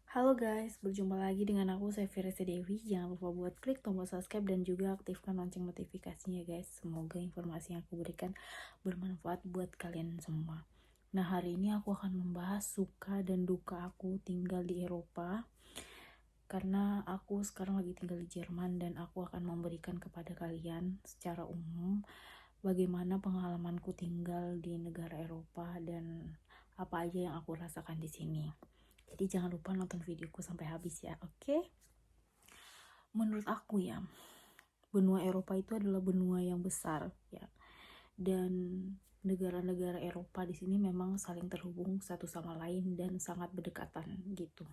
Halo guys, berjumpa lagi dengan aku Sefira Dewi. Jangan lupa buat klik tombol subscribe dan juga aktifkan lonceng notifikasinya guys. Semoga informasi yang aku berikan bermanfaat buat kalian semua. Nah, hari ini aku akan membahas suka dan duka aku tinggal di Eropa. Karena aku sekarang lagi tinggal di Jerman dan aku akan memberikan kepada kalian secara umum bagaimana pengalamanku tinggal di negara Eropa dan apa aja yang aku rasakan di sini. Jadi jangan lupa nonton videoku sampai habis ya, oke? Menurut aku ya, benua Eropa itu adalah benua yang besar ya. Dan negara-negara Eropa di sini memang saling terhubung satu sama lain dan sangat berdekatan gitu.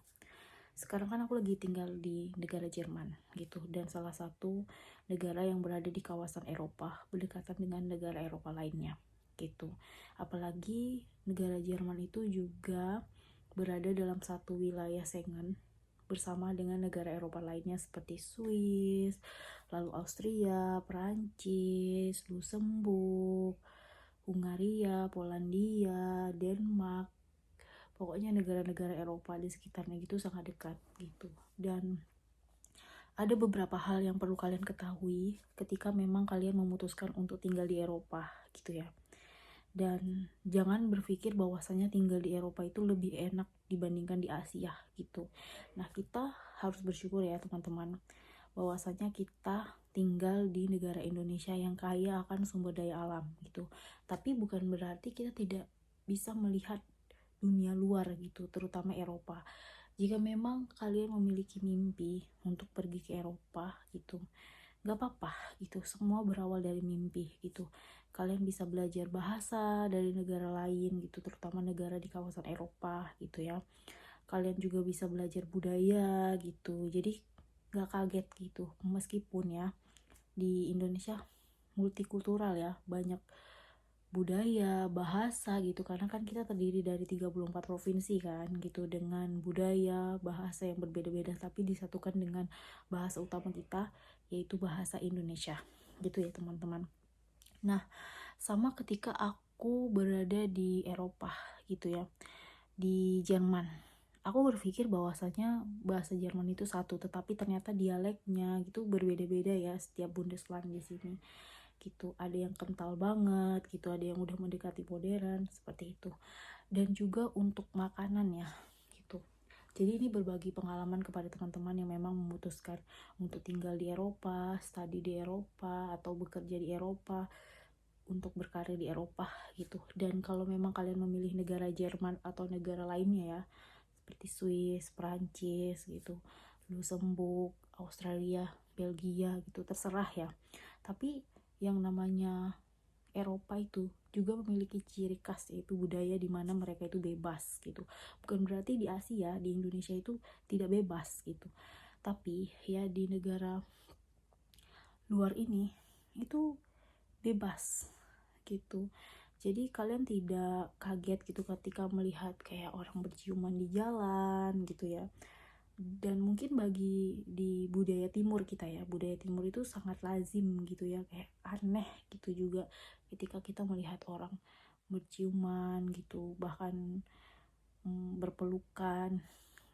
Sekarang kan aku lagi tinggal di negara Jerman gitu, dan salah satu negara yang berada di kawasan Eropa berdekatan dengan negara Eropa lainnya gitu. Apalagi negara Jerman itu juga berada dalam satu wilayah Schengen bersama dengan negara Eropa lainnya seperti Swiss, lalu Austria, Perancis, Luxembourg, Hungaria, Polandia, Denmark. Pokoknya negara-negara Eropa di sekitarnya gitu sangat dekat gitu. Dan ada beberapa hal yang perlu kalian ketahui ketika memang kalian memutuskan untuk tinggal di Eropa gitu ya. Dan jangan berpikir bahwasanya tinggal di Eropa itu lebih enak dibandingkan di Asia gitu. Nah, kita harus bersyukur ya teman-teman, bahwasanya kita tinggal di negara Indonesia yang kaya akan sumber daya alam gitu. Tapi bukan berarti kita tidak bisa melihat dunia luar gitu, terutama Eropa. Jika memang kalian memiliki mimpi untuk pergi ke Eropa gitu, gak apa-apa gitu, semua berawal dari mimpi gitu. Kalian bisa belajar bahasa dari negara lain gitu, terutama negara di kawasan Eropa gitu ya. Kalian juga bisa belajar budaya gitu, jadi gak kaget gitu. Meskipun ya di Indonesia multikultural ya, banyak budaya, bahasa gitu, karena kan kita terdiri dari 34 provinsi kan gitu, dengan budaya, bahasa yang berbeda-beda tapi disatukan dengan bahasa utama kita, yaitu bahasa Indonesia gitu ya teman-teman. Nah, sama ketika aku berada di Eropa gitu ya, di Jerman, aku berpikir bahwasanya bahasa Jerman itu satu, tetapi ternyata dialeknya gitu berbeda-beda ya setiap Bundesland di sini gitu. Ada yang kental banget gitu, ada yang udah mendekati modern seperti itu. Dan juga untuk makanan ya gitu. Jadi ini berbagi pengalaman kepada teman-teman yang memang memutuskan untuk tinggal di Eropa, studi di Eropa, atau bekerja di Eropa, untuk berkarir di Eropa gitu. Dan kalau memang kalian memilih negara Jerman atau negara lainnya ya, seperti Swiss, Prancis gitu, Luxembourg, Australia, Belgia gitu, terserah ya. Tapi yang namanya Eropa itu juga memiliki ciri khas, yaitu budaya di mana mereka itu bebas gitu. Bukan berarti di Asia, di Indonesia itu tidak bebas gitu. Tapi ya di negara luar ini itu bebas gitu. Jadi kalian tidak kaget gitu ketika melihat kayak orang berciuman di jalan gitu ya. Dan mungkin bagi di budaya timur kita ya, budaya timur itu sangat lazim gitu ya, kayak aneh gitu juga ketika kita melihat orang berciuman gitu, bahkan berpelukan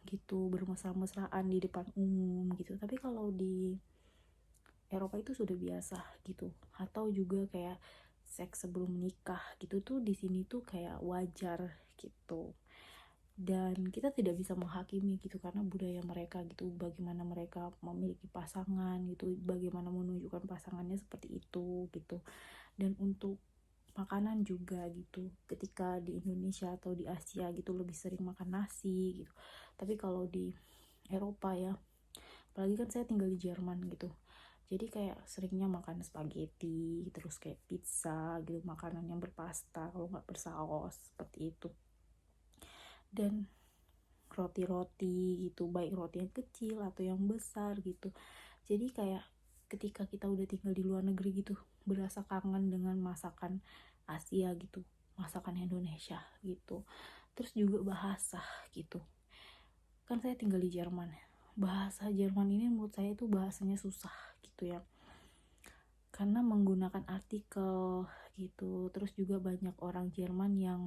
gitu, bermesra-mesraan di depan umum gitu. Tapi kalau di Eropa itu sudah biasa gitu. Atau juga kayak seks sebelum menikah gitu tuh di sini tuh kayak wajar gitu. Dan kita tidak bisa menghakimi gitu karena budaya mereka gitu, bagaimana mereka memiliki pasangan gitu, bagaimana menunjukkan pasangannya seperti itu gitu. Dan untuk makanan juga gitu, ketika di Indonesia atau di Asia gitu lebih sering makan nasi gitu, tapi kalau di Eropa ya, apalagi kan saya tinggal di Jerman gitu, jadi kayak seringnya makan spaghetti, terus kayak pizza gitu, makanan yang berpasta kalau nggak bersaus seperti itu. Dan roti-roti gitu, baik roti yang kecil atau yang besar gitu. Jadi kayak ketika kita udah tinggal di luar negeri gitu, berasa kangen dengan masakan Asia gitu, masakan Indonesia gitu. Terus juga bahasa gitu. Kan saya tinggal di Jerman. Bahasa Jerman ini menurut saya itu bahasanya susah gitu ya. Karena menggunakan artikel gitu. Terus juga banyak orang Jerman yang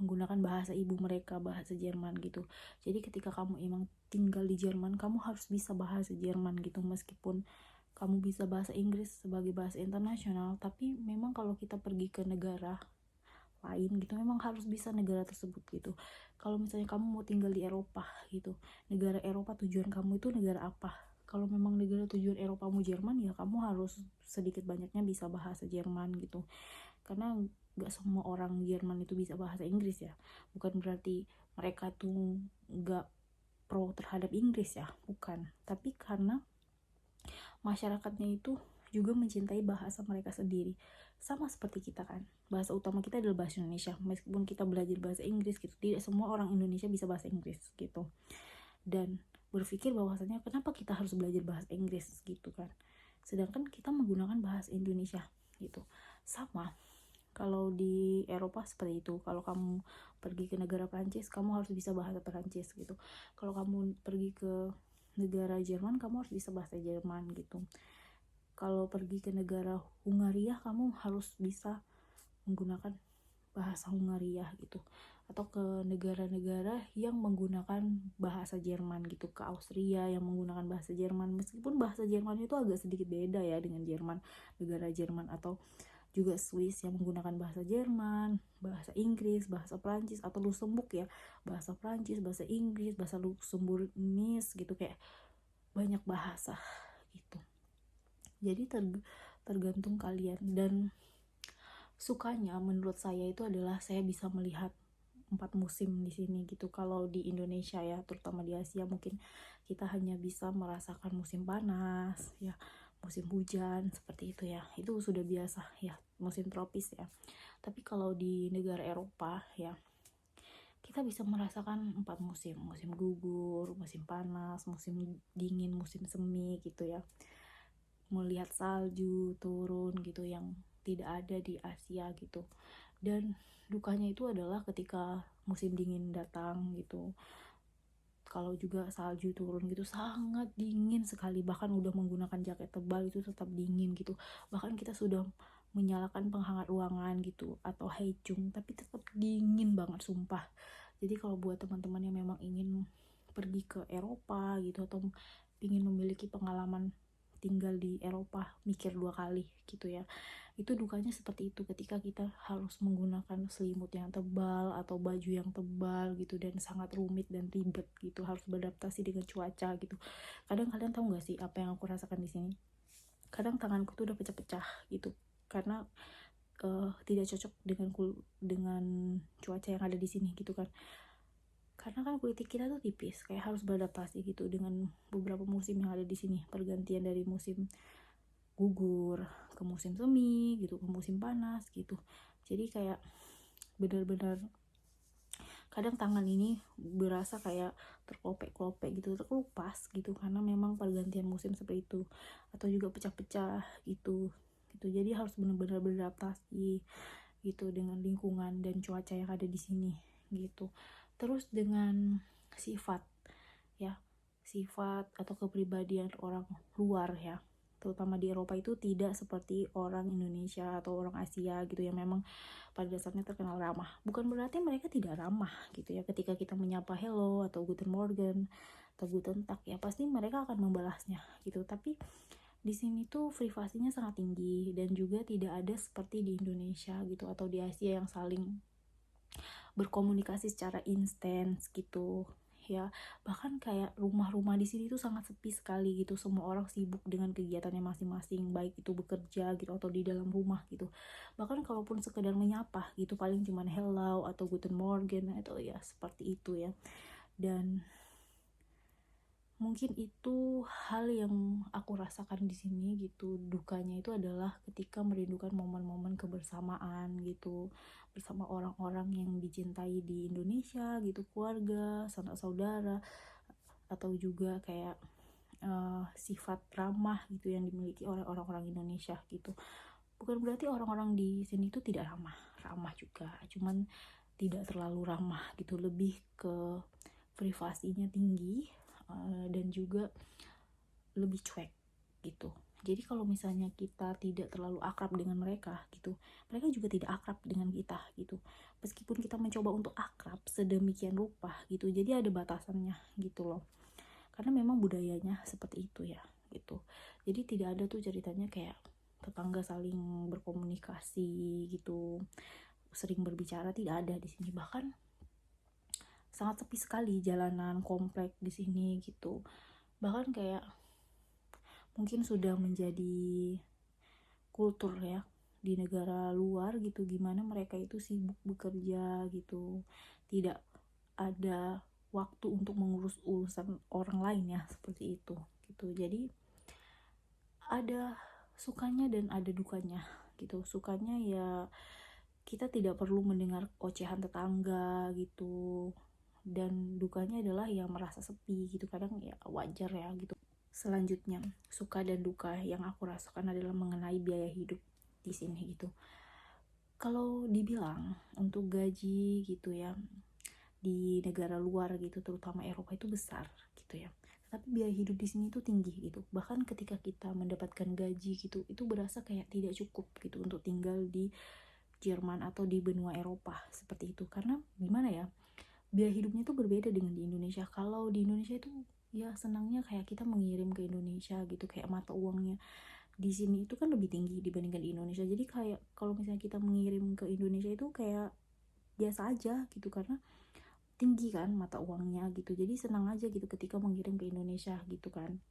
menggunakan bahasa ibu mereka, bahasa Jerman gitu. Jadi ketika kamu emang tinggal di Jerman, kamu harus bisa bahasa Jerman gitu. Meskipun kamu bisa bahasa Inggris sebagai bahasa internasional, tapi memang kalau kita pergi ke negara lain gitu, memang harus bisa negara tersebut gitu. Kalau misalnya kamu mau tinggal di Eropa gitu, negara Eropa tujuan kamu itu negara apa? Kalau memang negara tujuan Eropamu Jerman, ya kamu harus sedikit banyaknya bisa bahasa Jerman gitu. Karena gak semua orang Jerman itu bisa bahasa Inggris ya. Bukan berarti mereka tuh gak pro terhadap Inggris ya, bukan. Tapi karena masyarakatnya itu juga mencintai bahasa mereka sendiri. Sama seperti kita kan, bahasa utama kita adalah bahasa Indonesia. Meskipun kita belajar bahasa Inggris gitu, tidak semua orang Indonesia bisa bahasa Inggris gitu. Dan berpikir bahwasanya kenapa kita harus belajar bahasa Inggris gitu kan, sedangkan kita menggunakan bahasa Indonesia gitu. Sama kalau di Eropa seperti itu. Kalau kamu pergi ke negara Prancis, kamu harus bisa bahasa Prancis gitu. Kalau kamu pergi ke negara Jerman, kamu harus bisa bahasa Jerman gitu. Kalau pergi ke negara Hungaria, kamu harus bisa menggunakan bahasa Hungaria gitu. Atau ke negara-negara yang menggunakan bahasa Jerman gitu, ke Austria yang menggunakan bahasa Jerman. Meskipun bahasa Jerman itu agak sedikit beda ya dengan Jerman, negara Jerman. Atau juga Swiss yang menggunakan bahasa Jerman, bahasa Inggris, bahasa Prancis, atau Luxembourg ya, bahasa Prancis, bahasa Inggris, bahasa Luxembourgese gitu, kayak banyak bahasa gitu. Jadi tergantung kalian. Dan sukanya menurut saya itu adalah saya bisa melihat 4 musim di sini gitu. Kalau di Indonesia ya, terutama di Asia, mungkin kita hanya bisa merasakan musim panas ya, musim hujan seperti itu ya. Itu sudah biasa ya, musim tropis ya. Tapi kalau di negara Eropa ya, kita bisa merasakan 4 musim. Musim gugur, musim panas, musim dingin, musim semi gitu ya. Melihat salju turun gitu yang tidak ada di Asia gitu. Dan dukanya itu adalah ketika musim dingin datang gitu, kalau juga salju turun gitu, sangat dingin sekali. Bahkan udah menggunakan jaket tebal itu tetap dingin gitu. Bahkan kita sudah menyalakan penghangat ruangan gitu atau heizung, tapi tetap dingin banget sumpah. Jadi kalau buat teman-teman yang memang ingin pergi ke Eropa gitu, atau ingin memiliki pengalaman tinggal di Eropa, mikir 2 kali gitu ya. Itu dukanya seperti itu, ketika kita harus menggunakan selimut yang tebal atau baju yang tebal gitu, dan sangat rumit dan ribet gitu, harus beradaptasi dengan cuaca gitu. Kadang kalian tahu nggak sih apa yang aku rasakan di sini? Kadang tanganku tuh udah pecah-pecah gitu, karena tidak cocok dengan cuaca yang ada di sini gitu kan. Karena kan kulit kita tuh tipis, kayak harus beradaptasi gitu dengan beberapa musim yang ada di sini. Pergantian dari musim gugur ke musim semi gitu, ke musim panas gitu. Jadi kayak benar-benar kadang tangan ini berasa kayak terklopek-klopek gitu, terkelupas gitu, karena memang pergantian musim seperti itu. Atau juga pecah-pecah gitu. Jadi harus benar-benar beradaptasi gitu dengan lingkungan dan cuaca yang ada di sini gitu. Terus dengan sifat ya, sifat atau kepribadian orang luar ya, terutama di Eropa itu tidak seperti orang Indonesia atau orang Asia gitu yang memang pada dasarnya terkenal ramah. Bukan berarti mereka tidak ramah gitu ya, ketika kita menyapa hello atau guten morgen atau guten tag ya, pasti mereka akan membalasnya gitu. Tapi di sini tuh privasinya sangat tinggi, dan juga tidak ada seperti di Indonesia gitu atau di Asia yang saling berkomunikasi secara intens gitu ya. Bahkan kayak rumah-rumah di sini tuh sangat sepi sekali gitu, semua orang sibuk dengan kegiatannya masing-masing, baik itu bekerja gitu atau di dalam rumah gitu. Bahkan kalaupun sekedar menyapa gitu, paling cuman hello atau guten morgen atau ya seperti itu ya. Dan mungkin itu hal yang aku rasakan di sini gitu. Dukanya itu adalah ketika merindukan momen-momen kebersamaan gitu, bersama orang-orang yang dicintai di Indonesia gitu, keluarga, sanak saudara, atau juga kayak sifat ramah gitu yang dimiliki oleh orang-orang Indonesia gitu. Bukan berarti orang-orang di sini itu tidak ramah, ramah juga, cuman tidak terlalu ramah gitu, lebih ke privasinya tinggi dan juga lebih cuek gitu. Jadi kalau misalnya kita tidak terlalu akrab dengan mereka gitu, mereka juga tidak akrab dengan kita gitu. Meskipun kita mencoba untuk akrab sedemikian rupa gitu, jadi ada batasannya gitu loh. Karena memang budayanya seperti itu ya gitu. Jadi tidak ada tuh ceritanya kayak tetangga saling berkomunikasi gitu, sering berbicara, tidak ada di sini. Bahkan sangat sepi sekali jalanan komplek di sini gitu. Bahkan kayak mungkin sudah menjadi kultur ya di negara luar gitu, gimana mereka itu sibuk bekerja gitu, tidak ada waktu untuk mengurus urusan orang lain ya, seperti itu gitu. Jadi ada sukanya dan ada dukanya gitu. Sukanya ya kita tidak perlu mendengar ocehan tetangga gitu, dan dukanya adalah ya merasa sepi gitu, kadang ya wajar ya gitu. Selanjutnya, suka dan duka yang aku rasakan adalah mengenai biaya hidup di sini gitu. Kalau dibilang untuk gaji gitu ya di negara luar gitu, terutama Eropa itu besar gitu ya. Tapi biaya hidup di sini tuh tinggi gitu. Bahkan ketika kita mendapatkan gaji gitu, itu berasa kayak tidak cukup gitu untuk tinggal di Jerman atau di benua Eropa seperti itu. Karena gimana ya? Biaya hidupnya tuh berbeda dengan di Indonesia. Kalau di Indonesia itu ya senangnya kayak kita mengirim ke Indonesia gitu, kayak mata uangnya di sini itu kan lebih tinggi dibandingkan di Indonesia. Jadi kayak kalau misalnya kita mengirim ke Indonesia itu kayak biasa aja gitu, karena tinggi kan mata uangnya gitu. Jadi senang aja gitu ketika mengirim ke Indonesia gitu kan,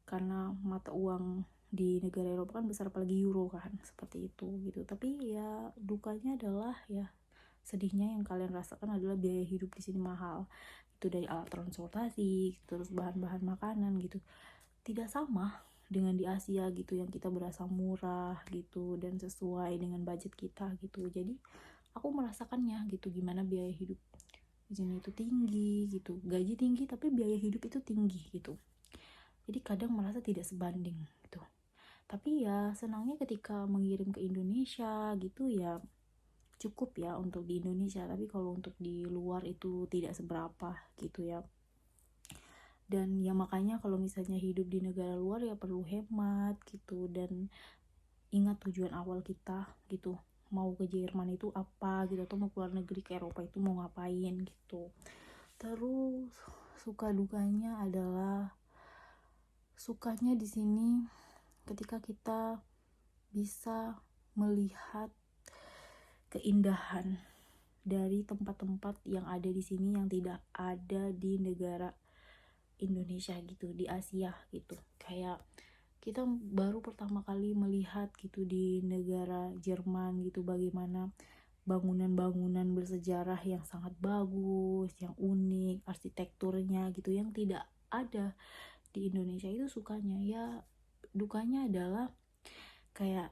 karena mata uang di negara Eropa kan besar, apalagi euro kan, seperti itu gitu. Tapi ya dukanya adalah ya sedihnya yang kalian rasakan adalah biaya hidup di sini mahal. Itu dari alat transportasi, terus bahan-bahan makanan gitu. Tidak sama dengan di Asia gitu yang kita berasa murah gitu dan sesuai dengan budget kita gitu. Jadi aku merasakannya gitu, gimana biaya hidup di sini itu tinggi gitu. Gaji tinggi tapi biaya hidup itu tinggi gitu. Jadi kadang merasa tidak sebanding gitu. Tapi ya senangnya ketika mengirim ke Indonesia gitu ya cukup ya untuk di Indonesia, tapi kalau untuk di luar itu tidak seberapa gitu ya. Dan ya makanya kalau misalnya hidup di negara luar ya perlu hemat gitu, dan ingat tujuan awal kita gitu, mau ke Jerman itu apa gitu, atau mau keluar negeri ke Eropa itu mau ngapain gitu. Terus suka dukanya adalah, sukanya di sini ketika kita bisa melihat keindahan dari tempat-tempat yang ada di sini yang tidak ada di negara Indonesia gitu, di Asia gitu. Kayak kita baru pertama kali melihat gitu di negara Jerman gitu, bagaimana bangunan-bangunan bersejarah yang sangat bagus, yang unik, arsitekturnya gitu, yang tidak ada di Indonesia. Itu sukanya. Ya dukanya adalah kayak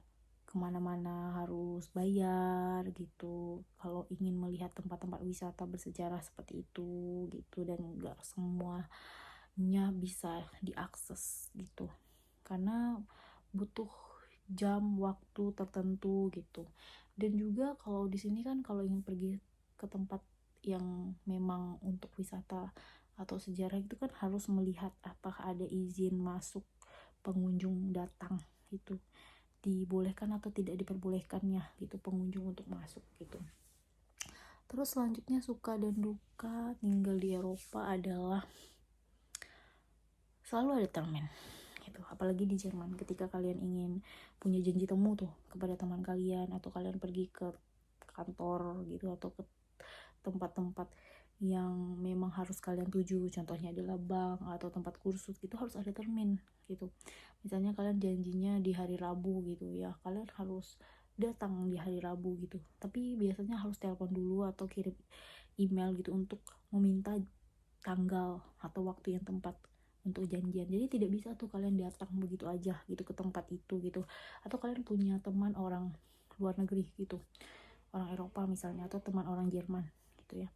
kemana-mana harus bayar gitu kalau ingin melihat tempat-tempat wisata bersejarah seperti itu gitu, dan gak semuanya bisa diakses gitu karena butuh jam waktu tertentu gitu. Dan juga kalau di sini kan kalau ingin pergi ke tempat yang memang untuk wisata atau sejarah itu kan harus melihat apakah ada izin masuk pengunjung datang gitu, dibolehkan atau tidak diperbolehkannya gitu pengunjung untuk masuk gitu. Terus selanjutnya suka dan duka tinggal di Eropa adalah selalu ada termin gitu. Apalagi di Jerman, ketika kalian ingin punya janji temu tuh kepada teman kalian, atau kalian pergi ke kantor gitu atau ke tempat-tempat yang memang harus kalian tuju, contohnya adalah bank atau tempat kursus gitu, harus ada termin gitu. Misalnya kalian janjinya di hari Rabu gitu ya, kalian harus datang di hari Rabu gitu, tapi biasanya harus telepon dulu atau kirim email gitu untuk meminta tanggal atau waktu yang tempat untuk janjian. Jadi tidak bisa tuh kalian datang begitu aja gitu ke tempat itu gitu. Atau kalian punya teman orang luar negeri gitu, orang Eropa misalnya, atau teman orang Jerman gitu ya,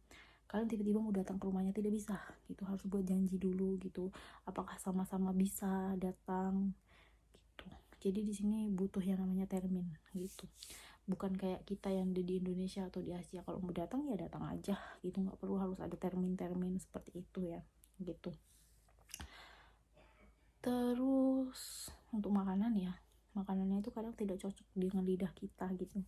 kalian tiba-tiba mau datang ke rumahnya, tidak bisa gitu, harus buat janji dulu gitu, apakah sama-sama bisa datang gitu. Jadi di sini butuh yang namanya termin gitu, bukan kayak kita yang di Indonesia atau di Asia, kalau mau datang ya datang aja gitu, nggak perlu harus ada termin-termin seperti itu ya gitu. Terus untuk makanan ya, makanannya itu kadang tidak cocok dengan lidah kita gitu.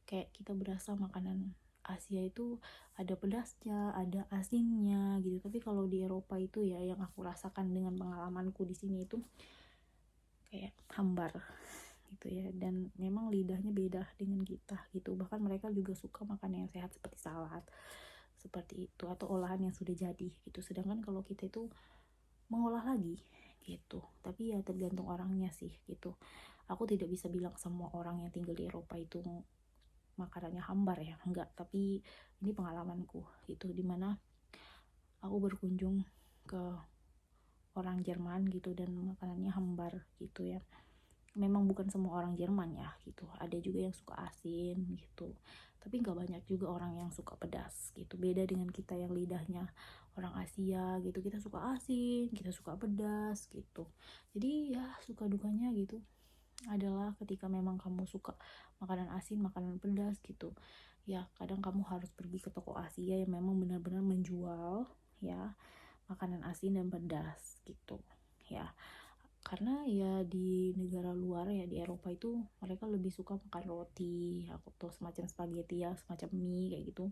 Kayak kita berasa makanan Asia itu ada pedasnya, ada asinnya gitu. Tapi kalau di Eropa itu ya, yang aku rasakan dengan pengalamanku di sini itu kayak hambar gitu ya. Dan memang lidahnya beda dengan kita gitu. Bahkan mereka juga suka makan yang sehat seperti salad, seperti itu, atau olahan yang sudah jadi gitu. Sedangkan kalau kita itu mengolah lagi gitu. Tapi ya tergantung orangnya sih gitu. Aku tidak bisa bilang semua orang yang tinggal di Eropa itu makanannya hambar ya, enggak. Tapi ini pengalamanku gitu, dimana aku berkunjung ke orang Jerman gitu dan makanannya hambar gitu ya. Memang bukan semua orang Jerman ya gitu, ada juga yang suka asin gitu, tapi nggak banyak juga orang yang suka pedas gitu. Beda dengan kita yang lidahnya orang Asia gitu, kita suka asin, kita suka pedas gitu. Jadi ya suka dukanya gitu adalah ketika memang kamu suka makanan asin, makanan pedas gitu ya, kadang kamu harus pergi ke toko Asia yang memang benar-benar menjual ya makanan asin dan pedas gitu ya. Karena ya di negara luar ya, di Eropa itu mereka lebih suka makan roti atau semacam spaghetti ya, semacam mie kayak gitu,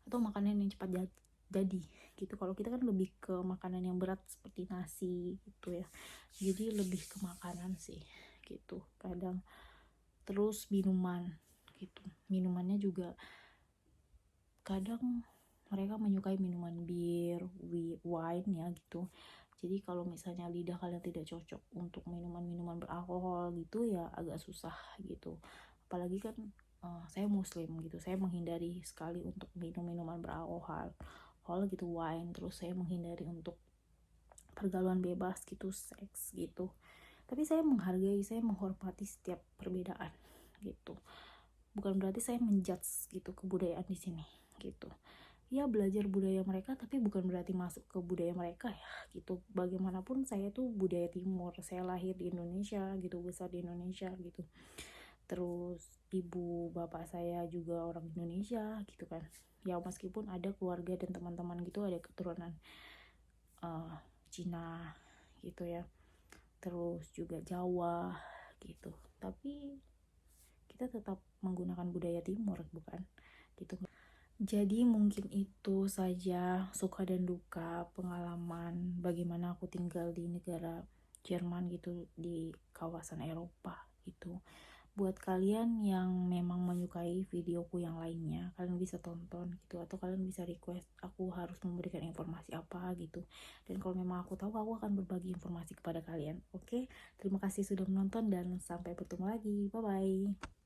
atau makanan yang cepat jadi gitu. Kalau kita kan lebih ke makanan yang berat seperti nasi gitu ya, jadi lebih ke makanan sih gitu kadang. Terus minuman gitu, minumannya juga kadang mereka menyukai minuman bir, wine ya gitu. Jadi kalau misalnya lidah kalian tidak cocok untuk minuman-minuman beralkohol gitu ya agak susah gitu. Apalagi kan saya muslim gitu, saya menghindari sekali untuk minum minuman beralkohol gitu, wine. Terus saya menghindari untuk pergaulan bebas gitu, seks gitu. Tapi saya menghargai, saya menghormati setiap perbedaan gitu. Bukan berarti saya menjudge gitu kebudayaan di sini gitu. Ya belajar budaya mereka, tapi bukan berarti masuk ke budaya mereka ya gitu. Bagaimanapun saya tuh budaya timur, saya lahir di Indonesia gitu, besar di Indonesia gitu. Terus ibu bapak saya juga orang Indonesia gitu kan. Ya meskipun ada keluarga dan teman-teman gitu ada keturunan Cina gitu ya, terus juga Jawa gitu, tapi kita tetap menggunakan budaya timur bukan gitu. Jadi mungkin itu saja suka dan duka pengalaman bagaimana aku tinggal di negara Jerman gitu, di kawasan Eropa gitu. Buat kalian yang memang menyukai videoku yang lainnya, kalian bisa tonton gitu, atau kalian bisa request aku harus memberikan informasi apa gitu. Dan kalau memang aku tahu, aku akan berbagi informasi kepada kalian. Oke, terima kasih sudah menonton dan sampai bertemu lagi. Bye bye.